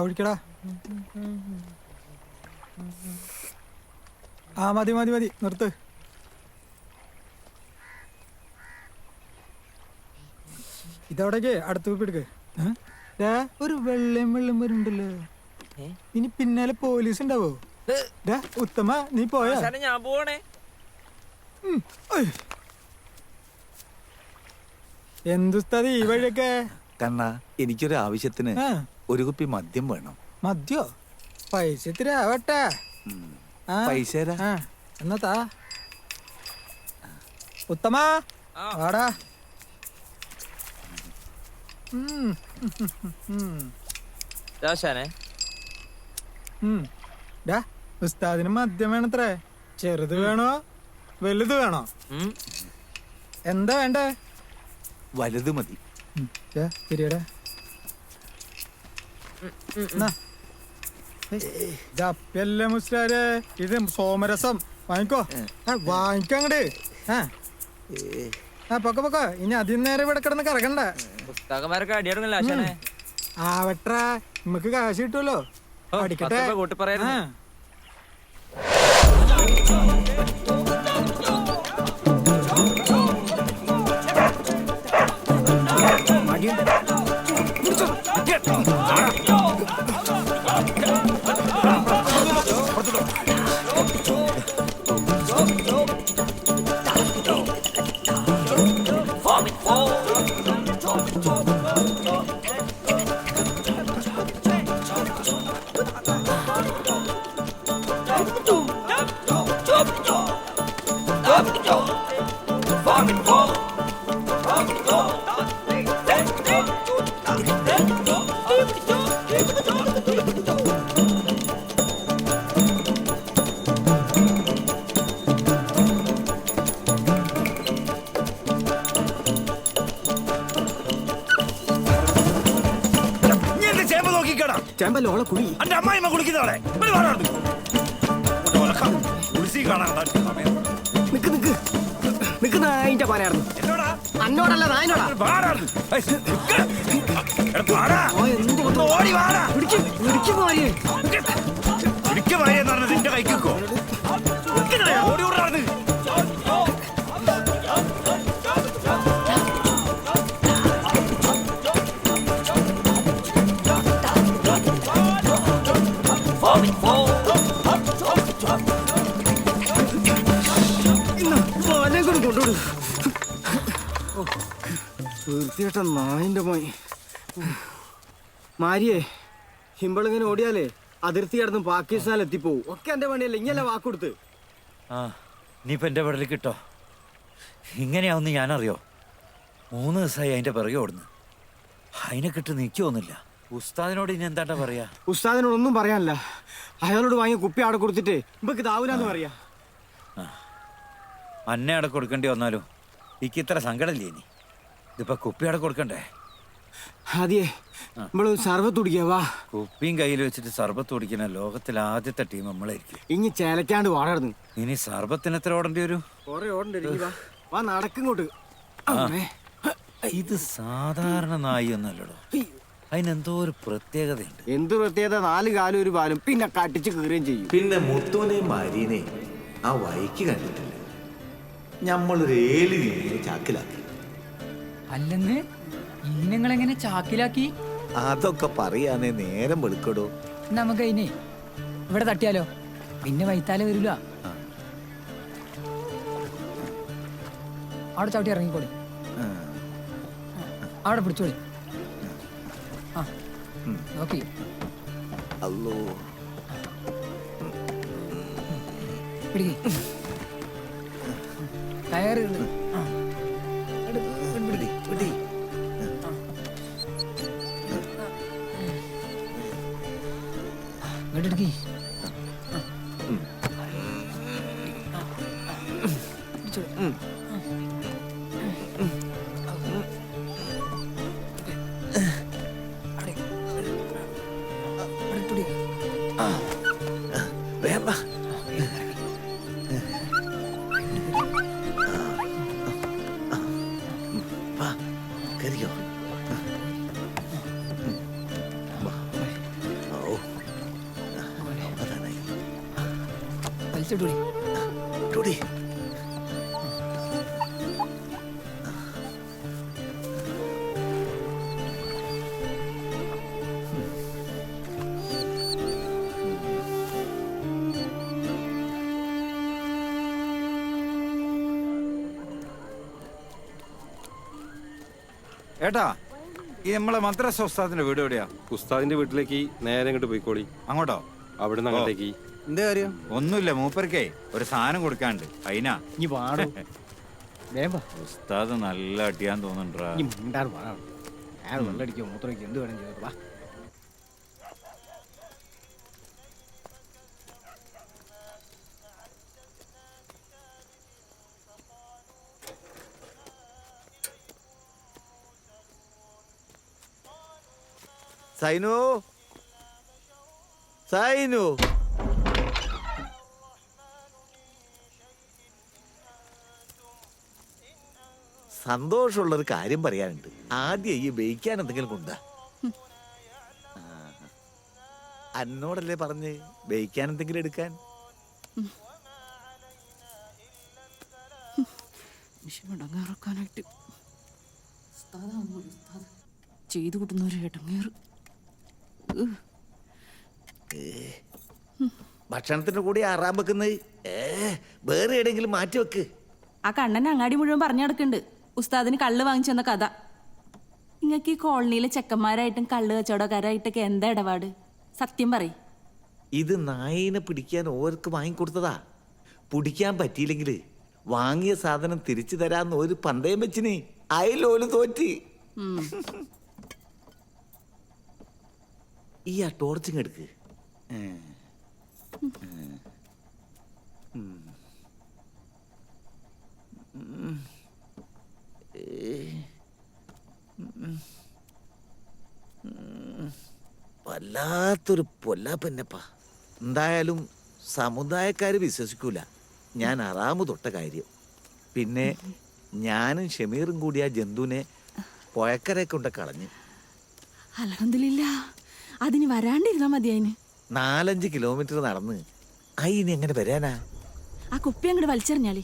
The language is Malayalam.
ഒഴിക്കടാ. ആ മതി മതി മതി, നിർത്ത്. ഇതവിടേക്ക് അടുത്ത് എടുക്ക്. ഒരു വെള്ളയും വെള്ളം വരുന്നുണ്ടല്ലോ. ഇനി പിന്നാലെ പോലീസ് ഉണ്ടാവോ? ഉത്തമ നീ പോയാ? ഞാൻ പോണേ. എന്തുസ്താദി ഈ വഴിയൊക്കെ? കണ്ണാ, എനിക്കൊരു ആവശ്യത്തിന് ഒരു കുപ്പി മദ്യം വേണം. മദ്യോ? പൈസ ഇത്തിരി ആവട്ടെ. പൈസ എന്നാ താ. ഉത്തമ വാടാ. ഉസ്താദിന് മദ്യം വേണത്രേ. ചെറുത് വേണോ വലുത് വേണോ? എന്താ വേണ്ടേ? വലുത് മതി. ശരിയടാ. ഇതപ്പല്ലേ മുസ്ലാരെ, ഇത് സോമരസം. വാങ്ങിക്കോ, വാങ്ങിക്കങ്ങട്. പൊക്കോ. ഇനി അതിന് നേരെ ഇവിടെ കിടന്ന് കറക്കണ്ട. പുസ്തകന്മാരൊക്കെ അടിയാടുന്നില്ല. ആവട്ടെ, നമുക്ക് കാശ് കിട്ടുമല്ലോ. അടിക്കട്ടെ. കൂട്ടി പറയാ. ചേമ്പല്ലോളെ കുളി എന്റെ അമ്മായിമ്മ കുളിക്കുന്നവളെ നിക്ക് നിക്ക് നിക്ക്. നായിന്റെ പറയായിരുന്നു അന്നോടല്ല നായനോടാ. നിന്റെ കൈക്കോ ഓടി ഓടാണ്. തീർച്ചയായിട്ടും നായിന്റെ മോയി മാരിയേ, ഹിമ്പിളിങ്ങനെ ഓടിയാലേ അതിർത്തി കടന്ന് പാകിസ്ഥാനിൽ എത്തിപ്പോവും. ഒക്കെ എന്റെ പണിയല്ലേ, ഇങ്ങനെ വാക്കൊടുത്ത്. നീയിപ്പോ എന്റെ പെടലിൽ കിട്ടോ? ഇങ്ങനെയാവുന്ന ഞാനറിയോ? 3 ദിവസമായി അതിന്റെ പിറകെ ഓടുന്നു. അതിനെ കിട്ടി നിൽക്കുമൊന്നുമില്ല. ഉസ്താദിനോട് ഇനി എന്താണ്ടാ പറയാ? ഉസ്താദിനോടൊന്നും പറയാനില്ല. അയാളോട് വാങ്ങി കുപ്പി ആടെ കൊടുത്തിട്ട് ഇമ്പക്ക് താവൂലെന്ന് പറയാ. അന്നെ അവിടെ കൊടുക്കേണ്ടി വന്നാലും എനിക്ക് ഇത്ര സങ്കടമില്ലേ? ഇനി ഇതിപ്പോ കുപ്പി അവിടെ കൊടുക്കണ്ടേ? അതെ, നമ്മള് സർബത്ത് കുടിക്കാവാ. കുപ്പിയും കയ്യിൽ വെച്ചിട്ട് സർബത്ത് കുടിക്കുന്ന ലോകത്തിലെ ആദ്യത്തെ ടീം നമ്മളായിരിക്കും. ഇനി ചേലക്കാണ്ട് വാടർന്ന് ഇനി സർബത്തിന് എത്ര ഓടേണ്ടി വരും? കൊറേ ഓടേണ്ടി. വാ നടക്കിങ്ങോട്ട്. ഇത് സാധാരണ നായി ഒന്നല്ലടോ, അതിനെന്തോ ഒരു പ്രത്യേകതയുണ്ട്. എന്ത് പ്രത്യേകത? 4 കാലും 1 പാലും, പിന്നെ കട്ടിച്ച് കീറുകയും ചെയ്യും. പിന്നെ മുത്തുവിനെയും മാരീനെയും ആ വഴിക്ക് കണ്ടിട്ടില്ല. ഞമ്മളൊരു 7 ചാക്കിലാക്കി. അല്ലെന്ന് ഇനങ്ങളെങ്ങനെ ചാക്കിലാക്കി? അതൊക്കെ പറയാനേ നേരം വെളുക്കടോ. നമുക്ക് ഇനി ഇവിടെ തട്ടിയാലോ? പിന്നെ വൈത്താലെ വരില്ല. അവിടെ ചവിട്ടി ഇറങ്ങിക്കോളി. അവിടെ പിടിച്ചോളി. നോക്കി. അല്ലോ പിടിക്കേ. കയറ് ഇങ്ങോട്ടെടുക്കി. ഇട്ടൂടി. ഇട്ടോടി. ഏട്ടാ ഈ നമ്മളെ മദ്രസ ഉസ്താദിന്റെ വീട് എവിടെയാ? ഉസ്താദിന്റെ വീട്ടിലേക്ക് നേരെ അങ്ങോട്ട് പോയിക്കോളി. അങ്ങോട്ടോ? അവിടുന്ന് അങ്ങോട്ടേക്ക്. എന്താ കാര്യം? ഒന്നുമില്ല, മൂപ്പർക്കേ ഒരു സാധനം കൊടുക്കാണ്ട്. അതിനാ. ഇനി പാടും ഉസ്താദ് നല്ല അടിയാൻ തോന്നുന്നുണ്ടാ. വെള്ളടിക്കോ മൂത്രയ്ക്കോ എന്ത് വേണം ചെയ്തോ. സൈനു, സൈനു. സന്തോഷമുള്ളൊരു കാര്യം പറയാനുണ്ട്. ആദ്യം ഈ ബേക്കാൻ എന്തെങ്കിലും കൊണ്ടാ. എന്നോടല്ലേ പറഞ്ഞ് ബേക്കാൻ എന്തെങ്കിലും എടുക്കാൻ. ചെയ്തു കൂട്ടുന്ന ഒരു ഇടങ്ങേറ്. ഭക്ഷണത്തിന്റെ കൂടെ ആറാൻ വെക്കുന്നത് വേറെ എവിടെയെങ്കിലും മാറ്റി വെക്ക്. ആ കണ്ണൻ അങ്ങാടി മുഴുവൻ പറഞ്ഞു നടക്കുന്നുണ്ട് ഉസ്താദിന് കള്ള് വാങ്ങിച്ചെന്ന കഥ. നിങ്ങൾക്ക് ഈ കോളനിയിലെ ചെക്കന്മാരായിട്ടും കള്ള് കച്ചവടക്കാരായിട്ടൊക്കെ എന്താ ഇടപാട്? സത്യം പറയും. ഇത് നായിനെ പിടിക്കാൻ ഓർക്ക് വാങ്ങിക്കൊടുത്തതാ. പിടിക്കാൻ പറ്റിയില്ലെങ്കിൽ വാങ്ങിയ സാധനം തിരിച്ചു തരാന്ന് ഒരു പന്തയം വെച്ചിന്. അയലോല് തോറ്റി. ഈ ആ ടോർച്ചിങ് എടുക്ക്. വല്ലാത്തൊരു പൊല്ലാപ്പന്നപ്പാ. എന്തായാലും സമുദായക്കാര് വിശ്വസിക്കൂല ഞാൻ അറാമു തൊട്ട കാര്യം. പിന്നെ ഞാനും ഷമീറും കൂടി ആ ജന്തുവിനെ പുഴക്കരെ കൊണ്ട് കളഞ്ഞു. അൽഹംദുലില്ലാ, അതിന് വരാണ്ടിരുന്നാ മതി. അതിന് 4-5 കിലോമീറ്റർ നടന്ന് അയിന് എങ്ങനെ വരാനാ? ആ കുപ്പി അങ്ങോട്ട് വലിച്ചെറിഞ്ഞാലേ.